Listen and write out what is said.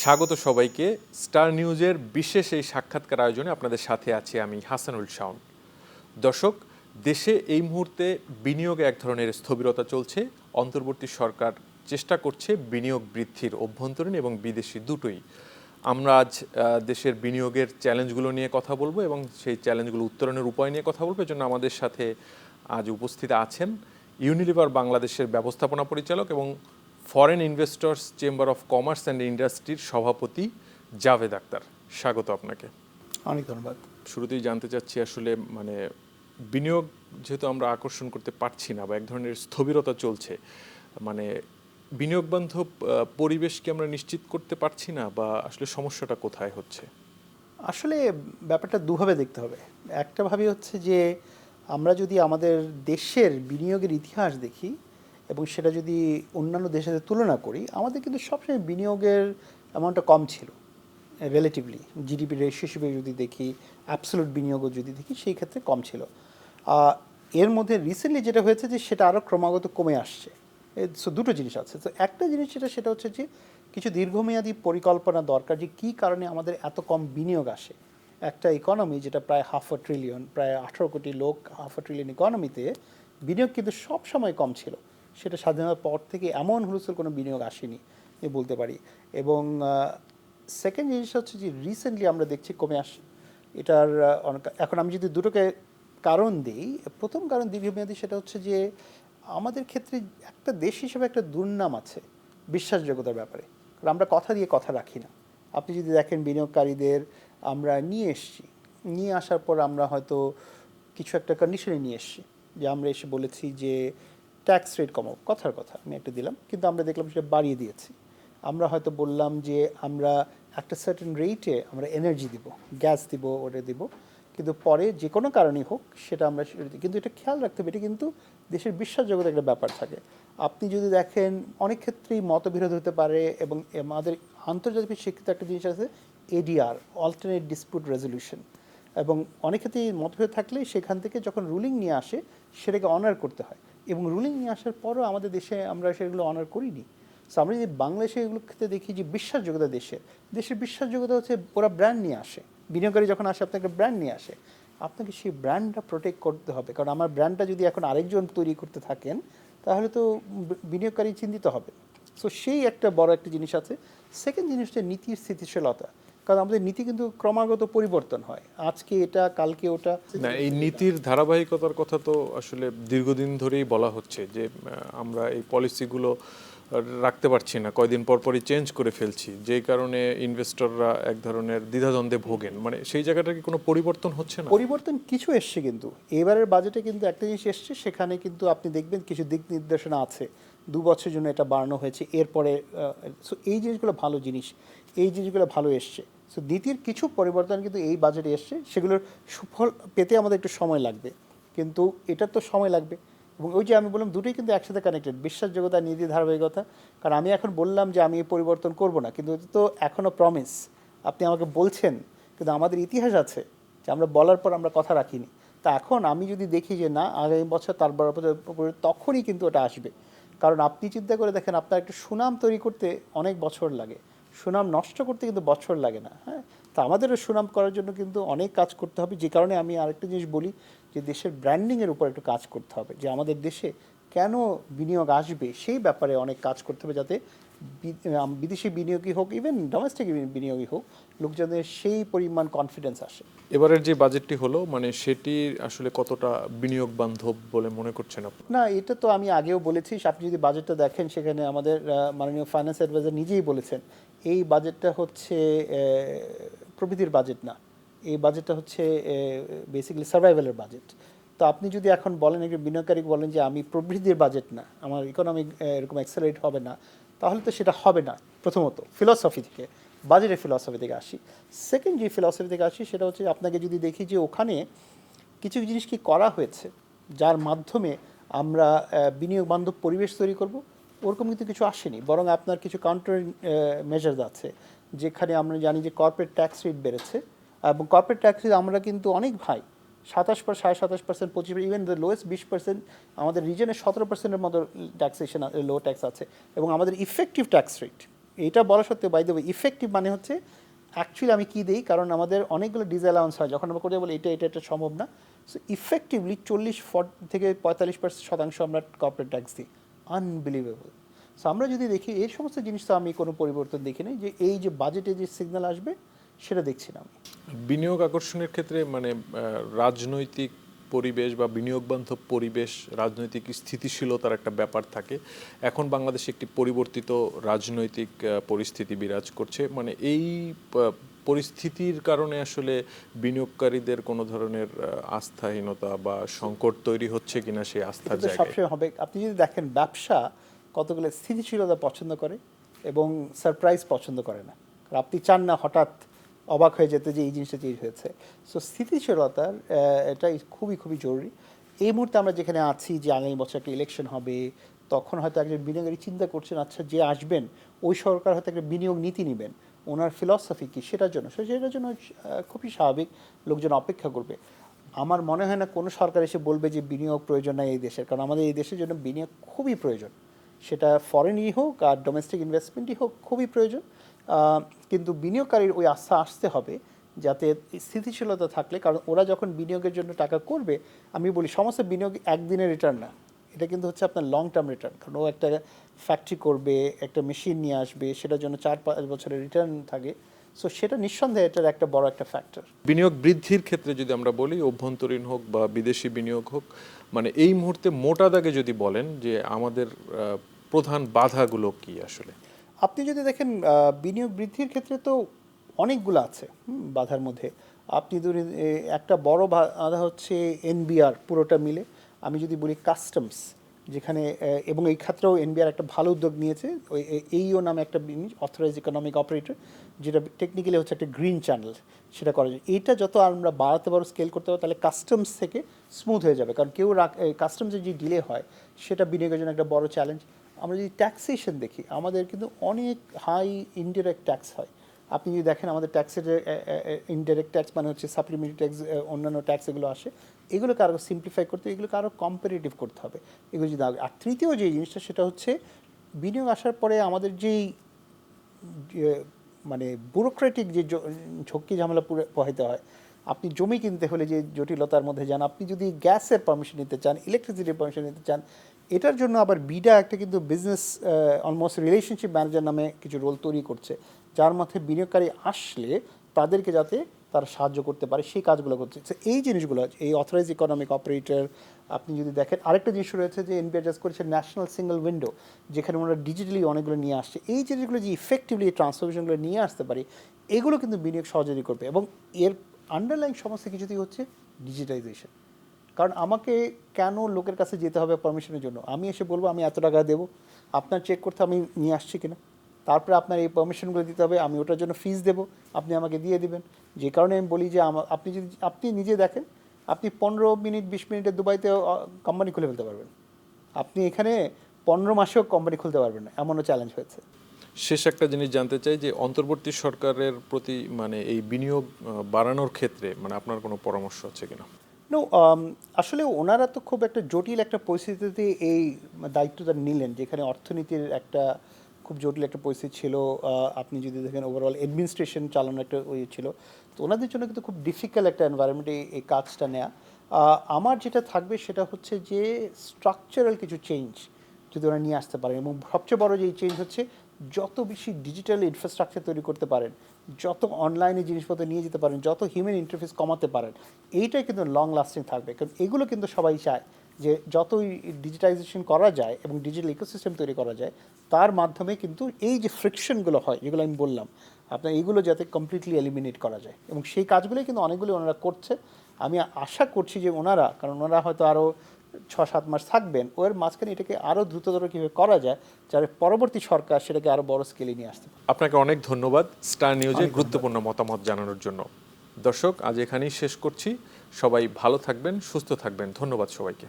স্বাগত সবাইকে স্টার নিউজের বিশেষ এই সাক্ষাৎকার আয়োজনে আপনাদের সাথে আছি আমি হাসানুল শাওন। দর্শক, দেশে এই মুহূর্তে বিনিয়োগে এক ধরনের স্থবিরতা চলছে। অন্তর্বর্তী সরকার চেষ্টা করছে বিনিয়োগ বৃদ্ধির, অভ্যন্তরীণ এবং বিদেশি দুটোই। আমরা আজ দেশের বিনিয়োগের চ্যালেঞ্জগুলো নিয়ে কথা বলবো এবং সেই চ্যালেঞ্জগুলো উত্তরণের উপায় নিয়ে কথা বলবো। এজন্য আমাদের সাথে আজ উপস্থিত আছেন ইউনিলিভার বাংলাদেশের ব্যবস্থাপনা পরিচালক এবং foreign investors chamber of commerce and ইন্ডাস্ট্রির সভাপতি জাভেদ আক্তার। স্বাগত আপনাকে। অনেক ধন্যবাদ। শুরুতেই জানতে চাচ্ছি, আসলে বিনিয়োগ যেহেতু আমরা আকর্ষণ করতে পারছি না বা এক ধরনের স্থবিরতা চলছে, বিনিয়োগ বান্ধব পরিবেশ কি আমরা নিশ্চিত করতে পারছি না, বা আসলে সমস্যাটা কোথায় হচ্ছে? আসলে ব্যাপারটা দুভাবে দেখতে হবে। একটা ভাবে হচ্ছে যে আমরা যদি আমাদের দেশের বিনিয়োগের ইতিহাস দেখি এবং সেটা যদি অন্যান্য দেশের সাথে তুলনা করি, আমাদের কিন্তু সবসময় বিনিয়োগের অ্যামাউন্টটা কম ছিল রিলেটিভলি। জিডিপি রেশিও হিসেবে যদি দেখি, অ্যাবসলিউট বিনিয়োগও যদি দেখি, সেই ক্ষেত্রে কম ছিল। এর মধ্যে রিসেন্টলি যেটা হয়েছে যে সেটা আরও ক্রমাগত কমে আসছে। সো দুটো জিনিস আছে। তো একটা জিনিস সেটা হচ্ছে যে কিছু দীর্ঘমেয়াদী পরিকল্পনা দরকার, যে কী কারণে আমাদের এত কম বিনিয়োগ আসে। একটা ইকোনমি যেটা প্রায় $500 ট্রিলিয়ন, প্রায় 18 কোটি লোক, $500 ট্রিলিয়ন ইকোনমিতে বিনিয়োগ কিন্তু সব সময় কম ছিল। সেটা স্বাধীনতার পর থেকে এমন হুলস্থুল কোনো বিনিয়োগ আসেনি বলতে পারি। এবং সেকেন্ড জিনিসটা হচ্ছে যে রিসেন্টলি আমরা দেখছি কমে আসে এটার এখন আমি যদি দুটোকে কারণ দিই, প্রথম কারণ দীর্ঘমেয়াদী, সেটা হচ্ছে যে আমাদের ক্ষেত্রে একটা দেশ হিসেবে একটা দুর্নাম আছে বিশ্বাসযোগ্যতার ব্যাপারে। কারণ আমরা কথা দিয়ে কথা রাখি না। আপনি যদি দেখেন বিনিয়োগকারীদের আমরা নিয়ে আসার পর আমরা হয়তো কিছু একটা কন্ডিশনে নিয়ে এসেছি, যে আমরা এসে বলেছি যে ট্যাক্স রেট কমাও, কথার কথা আমি একটা দিলাম, কিন্তু আমরা দেখলাম সেটা বাড়িয়ে দিয়েছি। আমরা হয়তো বললাম যে আমরা একটা সার্টেন রেটে আমরা এনার্জি দিব, গ্যাস দিব, ওটা দিব, কিন্তু পরে যে কোনো কারণেই হোক সেটা আমরা কিন্তু এটা খেয়াল রাখতে হবে, এটা কিন্তু দেশের বিশ্বাসযোগ্যতার একটা ব্যাপার থাকে। আপনি যদি দেখেন অনেক ক্ষেত্রেই মতবিরোধ হতে পারে, এবং আমাদের আন্তর্জাতিক স্বীকৃত একটা জিনিস আছে এডিআর, অল্টারনেট ডিসপিউট রেজলিউশন, এবং অনেক ক্ষেত্রেই মতভেদ থাকলে সেখান থেকে যখন রুলিং নিয়ে আসে সেটাকে অনার করতে হয়, এবং রুলিং নিয়ে আসার পরও আমাদের দেশে আমরা সেগুলো অনার করিনি। সো আমরা যদি বাংলাদেশে এগুলো ক্ষেত্রে দেখি যে বিশ্বাসযোগ্যতা দেশের বিশ্বাসযোগ্যতা হচ্ছে ওরা ব্র্যান্ড নিয়ে আসে। বিনিয়োগকারী যখন আসে আপনাকে ব্র্যান্ড নিয়ে আসে, আপনাকে সেই ব্র্যান্ডটা প্রোটেক্ট করতে হবে। কারণ আমার ব্র্যান্ডটা যদি এখন আরেকজন তৈরি করতে থাকেন, তাহলে তো বিনিয়োগকারী চিন্তিত হবে। সো সেই একটা বড় একটা জিনিস আছে। সেকেন্ড জিনিস হচ্ছে নীতির স্থিতিশীলতা। কারণ আমাদের নীতি কিন্তু ক্রমাগত পরিবর্তন হয়, আজকে এটা কালকে ওটা। না, এই নীতির ধারাবাহিকতার কথা তো আসলে দীর্ঘদিন ধরেই বলা হচ্ছে যে আমরা এই পলিসিগুলো রাখতে পারছি না, কয়দিন পর পরই চেঞ্জ করে ফেলছি, যেই কারণে ইনভেস্টররা এক ধরনের দ্বিধাদ্বন্দ্বে ভোগেন। সেই জায়গাটা কি কোনো পরিবর্তন হচ্ছে না? পরিবর্তন কিছু এসছে, কিন্তু এবারের বাজেটে কিন্তু একটা জিনিস এসছে, সেখানে কিন্তু আপনি দেখবেন কিছু দিক নির্দেশনা আছে। 2 বছরের জন্য এটা বাড়ানো হয়েছে, এরপরে সো এই জিনিসগুলো ভালো জিনিস, এই জিনিসগুলো ভালো এসছে। সো নীতির কিছু পরিবর্তন কিন্তু এই বাজেটে এসছে, সেগুলোর সুফল পেতে আমাদের একটু সময় লাগবে, কিন্তু এটার তো সময় লাগবে। এবং ওই যে আমি বললাম, দুটোই কিন্তু একসাথে কানেক্টেড, বিশ্বাসযোগ্যতা, নীতি, ধারাবাহিকতা। কারণ আমি এখন বললাম যে আমি এই পরিবর্তন করব না, কিন্তু এটা তো এখনও প্রমিস, আপনি আমাকে বলছেন, কিন্তু আমাদের ইতিহাস আছে যে আমরা বলার পর আমরা কথা রাখিনি। তা এখন আমি যদি দেখি যে না, আগামী বছর তার বছর, তখনই কিন্তু ওটা আসবে। কারণ আপনি চিন্তা করে দেখেন, আপনার একটা সুনাম তৈরি করতে অনেক বছর লাগে, সুনাম নষ্ট করতে কিন্তু বছর লাগে না। হ্যাঁ, তা আমাদেরও সুনাম করার জন্য কিন্তু অনেক কাজ করতে হবে। যে কারণে আমি আরেকটা জিনিস বলি, যে দেশের ব্র্যান্ডিংয়ের উপর একটু কাজ করতে হবে, যে আমাদের দেশে কেন বিনিয়োগ আসবে সেই ব্যাপারে অনেক কাজ করতে হবে, যাতে বিদেশি বিনিয়োগই হোক, ইভেন ডোমেস্টিক বিনিয়োগই হোক, লোকজনের সেই পরিমাণ কনফিডেন্স আসে। এবারের যে বাজেটটি হলো, সেটি আসলে কতটা বিনিয়োগ বান্ধব বলে মনে করছেন আপনি? না, এটা তো আমি আগেও বলেছি। আপনি যদি বাজেটটা দেখেন, সেখানে আমাদের মাননীয় ফাইন্যান্স অ্যাডভাইজার নিজেই বলেছেন এই বাজেটটা হচ্ছে প্রবৃদ্ধির বাজেট না, এই বাজেটটা হচ্ছে বেসিক্যালি সার্ভাইভালের বাজেট। তো আপনি যদি এখন বলেন, একজন বিনিয়োগকারী বলেন যে আমি প্রবৃদ্ধির বাজেট না, আমার ইকোনমি এরকম অ্যাক্সেলারেট হবে না, তাহলে তো সেটা হবে না। প্রথমত ফিলসফি থেকে, বাজেটের ফিলসফি থেকে আসি। সেকেন্ড যে ফিলসফি থেকে আসি, সেটা হচ্ছে আপনাকে যদি দেখি যে ওখানে কিছু জিনিস কি করা হয়েছে যার মাধ্যমে আমরা বিনিয়োগ বান্ধব পরিবেশ তৈরি করব, ওরকম কিন্তু কিছু আসেনি। বরং আপনার কিছু কাউন্টার মেজার্স আছে, যেখানে আমরা জানি যে কর্পোরেট ট্যাক্স রেট বেড়েছে, এবং কর্পোরেট ট্যাক্স রেট আমরা কিন্তু অনেক 27%, 25%, ইভেন দ্য লোয়েস্ট 20%, আমাদের রিজনে 17%-এর মতো ট্যাক্সেশন লো ট্যাক্স আছে, এবং আমাদের ইফেক্টিভ ট্যাক্স রেট এটা বলা সত্ত্বেও বাই দ্য ওয়ে ইফেক্টিভ মানে হচ্ছে অ্যাকচুয়ালি আমি কী দিই, কারণ আমাদের অনেকগুলো ডিসঅ্যালাউন্স হয় যখন আমরা করে বলি এটা সম্ভব না। সো ইফেক্টিভলি 40 থেকে 45% আমরা কর্পোরেট ট্যাক্স দিই, আনবিলিভেবল। সো আমরা যদি দেখি এই সমস্ত জিনিস তো আমি কোনো পরিবর্তন দেখি নাই, যে এই যে বাজেটে যে সিগন্যাল আসবে সেটা দেখছি না আমি। বিনিয়োগ আকর্ষণের ক্ষেত্রে মানে রাজনৈতিক পরিবেশ বা বিনিয়োগ বান্ধব পরিবেশ, রাজনৈতিক স্থিতিশীলতার একটা ব্যাপার থাকে। এখন বাংলাদেশে একটি পরিবর্তিত রাজনৈতিক পরিস্থিতি বিরাজ করছে, মানে এই পরিস্থিতির কারণে আসলে বিনিয়োগকারীদের কোনো ধরনের আস্থাহীনতা বা সংকট তৈরি হচ্ছে কিনা সেই আস্থার এটা তো জায়গায়। সবসময় হবে। আপনি যদি দেখেন ব্যবসা কতগুলো স্থিতিশীলতা পছন্দ করে এবং সারপ্রাইজ পছন্দ করে না, কারণ আপনি চান না হঠাৎ অবাক হয়ে যেতে যে এই জিনিসটা চেঞ্জ হয়েছে। সো স্থিতিশীলতার এটাই খুবই খুবই জরুরি। এই মুহূর্তে আমরা যেখানে আছি, যে আগামী বছর একটা ইলেকশন হবে, তখন হয়তো একজন বিনিয়োগকারী চিন্তা করছেন আচ্ছা যে আসবেন ওই সরকার হয়তো একটা বিনিয়োগ নীতি নেবেন, ওনার ফিলসফি কী সেটার জন্য সেটার জন্য খুবই স্বাভাবিক লোকজন অপেক্ষা করবে। আমার মনে হয় না কোনো সরকার এসে বলবে যে বিনিয়োগ প্রয়োজন নাই এই দেশের, কারণ আমাদের এই দেশের জন্য বিনিয়োগ খুবই প্রয়োজন, সেটা ফরেনই হোক আর ডোমেস্টিক ইনভেস্টমেন্টই হোক, খুবই প্রয়োজন। কিন্তু বিনিয়োগকারীর ওই আস্থা আসতে হবে যাতে স্থিতিশীলতা থাকলে, কারণ ওরা যখন বিনিয়োগের জন্য টাকা করবে, আমি বলি সমস্ত বিনিয়োগ একদিনের রিটার্ন না, এটা কিন্তু হচ্ছে আপনার লং টার্ম রিটার্ন। কারণ ও একটা ফ্যাক্টরি করবে, একটা মেশিন নিয়ে আসবে, সেটার জন্য 4-5 বছরের রিটার্ন থাকে। সো সেটা নিঃসন্দেহে এটার একটা বড় একটা ফ্যাক্টর। বিনিয়োগ বৃদ্ধির ক্ষেত্রে যদি আমরা বলি, অভ্যন্তরীণ হোক বা বিদেশি বিনিয়োগ হোক, মানে এই মুহূর্তে মোটা দাগে যদি বলেন যে আমাদের প্রধান বাধাগুলো কি আসলে? আপনি যদি দেখেন বিনিয়োগ বৃদ্ধির ক্ষেত্রে তো অনেকগুলো আছে বাধার মধ্যে। আপনি ধরুন একটা বড় বাধা হচ্ছে এনবিআর পুরোটা মিলে। আমি যদি বলি কাস্টমস, যেখানে এবং এই ক্ষেত্রেও এনবিআর একটা ভালো উদ্যোগ নিয়েছে, ওই এইও নামে একটা জিনিস, অথরাইজড ইকোনমিক অপারেটর, যেটা টেকনিক্যালি হচ্ছে একটা গ্রিন চ্যানেল, সেটা করা যায়। এইটা যত আমরা বাড়াতে পারবো, স্কেল করতে পারবো, তাহলে কাস্টমস থেকে স্মুথ হয়ে যাবে। কারণ কেউ কাস্টমসের যে ডিলে হয় সেটা বিনিয়োগের জন্য একটা বড় চ্যালেঞ্জ। আমরা যদি ট্যাক্সেশন দেখি, আমাদের কিন্তু অনেক হাই ইনডিরেক্ট ট্যাক্স হয়। আপনি যদি দেখেন আমাদের ট্যাক্সের ইনডিরেক্ট ট্যাক্স মানে হচ্ছে সাপ্লিমেন্টারি ট্যাক্স, অন্যান্য ট্যাক্স এগুলো আসে, এগুলোকে আরও সিম্পলিফাই করতে, এগুলোকে আরও কম্পারেটিভ করতে হবে। এগুলো যদি আর তৃতীয় যে জিনিসটা, সেটা হচ্ছে বিনিয়োগ আসার পরে আমাদের যেই মানে ব্যুরোক্রেটিক যে ঝক্কি ঝামেলা পোহাইতে হয়, আপনি জমি কিনতে হলে যে জটিলতার মধ্যে যান, আপনি যদি গ্যাসের পারমিশন নিতে চান, ইলেকট্রিসিটির পারমিশন নিতে চান, এটার জন্য আবার বিডা একটা কিন্তু বিজনেস অলমোস্ট রিলেশনশিপ ম্যানেজার নামে কিছু রোল তৈরি করছে, যার মধ্যে বিনিয়োগকারী আসলে তাদেরকে যাতে তারা সাহায্য করতে পারে সেই কাজগুলো করছে। এই জিনিসগুলো, এই অথরাইজ ইকোনমিক অপারেটর, আপনি যদি দেখেন আরেকটা জিনিস রয়েছে যে এনবিআর জাস্ট করেছে ন্যাশনাল সিঙ্গেল উইন্ডো, যেখানে ওনারা ডিজিটালি অনেকগুলো নিয়ে আসছে। এই জিনিসগুলো যে ইফেক্টিভলি এই ট্রান্সফরমেশনগুলো নিয়ে আসতে পারি, এগুলো কিন্তু বিনিয়োগ সহযোগী করবে। এবং এর আন্ডারলাইন সমস্ত কিছুতেই হচ্ছে ডিজিটাইজেশন। কারণ আমাকে কেন লোকের কাছে যেতে হবে পারমিশনের জন্য? আমি এসে বলবো আমি এত টাকা দেবো, আপনার চেক করতে আমি নিয়ে আসছি কিনা, তারপরে আপনার এই পারমিশনগুলো দিতে হবে, আমি ওটার জন্য ফিস দেবো, আপনি আমাকে দিয়ে দিবেন। যে কারণে আমি বলি যে আপনি নিজে দেখেন, আপনি 15 মিনিট 20 মিনিটে দুবাইতে কোম্পানি খুলে ফেলতে পারবেন, আপনি এখানে 15 মাসেও কোম্পানি খুলতে পারবেন না, এমনও চ্যালেঞ্জ হয়েছে। শেষ একটা জিনিস জানতে চাই যে অন্তর্বর্তী সরকারের প্রতি মানে এই বিনিয়োগ বাড়ানোর ক্ষেত্রে মানে আপনার কোনো পরামর্শ আছে কিনা? নো, আসলে ওনারা তো খুব একটা জটিল একটা পরিস্থিতিতে এই দায়িত্বটা নিলেন, যেখানে অর্থনীতির একটা খুব জটিল একটা পরিস্থিতি ছিল। আপনি যদি দেখেন ওভারঅল অ্যাডমিনিস্ট্রেশন চালানো একটা ছিল, তো ওনাদের জন্য কিন্তু খুব ডিফিকাল্ট একটা এনভায়রনমেন্টে এই কাজটা নেওয়া। আমার যেটা থাকবে সেটা হচ্ছে যে স্ট্রাকচারাল কিছু চেঞ্জ যদি ওরা নিয়ে আসতে পারেন, এবং সবচেয়ে বড় যে চেঞ্জ হচ্ছে যত বেশি ডিজিটাল ইনফ্রাস্ট্রাকচার তৈরি করতে পারেন, যত অনলাইনে জিনিসপত্র নিয়ে যেতে পারেন, যত হিউম্যান ইন্টারফেস কমাতে পারেন, এইটাই কিন্তু লং লাস্টিং থাকবে। কারণ এগুলো কিন্তু সবাই চায় যে যতই ডিজিটাইজেশন করা যায় এবং ডিজিটাল ইকোসিস্টেম তৈরি করা যায়, তার মাধ্যমে কিন্তু এই যে ফ্রিকশনগুলো হয়, যেগুলো আমি বললাম আপনার, এইগুলো যাতে কমপ্লিটলি এলিমিনেট করা যায়, এবং সেই কাজগুলোই কিন্তু অনেকগুলো ওনারা করছে। আমি আশা করছি যে ওনারা, কারণ ওনারা হয়তো আরও 6-7 মাস থাকবেন, ওর মাঝখানে এটাকে আরও দ্রুততর কীভাবে করা যায়, যাতে পরবর্তী সরকার সেটাকে আরও বড় স্কেলে নিয়ে আসতে পারে। আপনাকে অনেক ধন্যবাদ স্টার নিউজে গুরুত্বপূর্ণ মতামত জানানোর জন্য। দর্শক, আজ এখানেই শেষ করছি। সবাই ভালো থাকবেন, সুস্থ থাকবেন। ধন্যবাদ সবাইকে।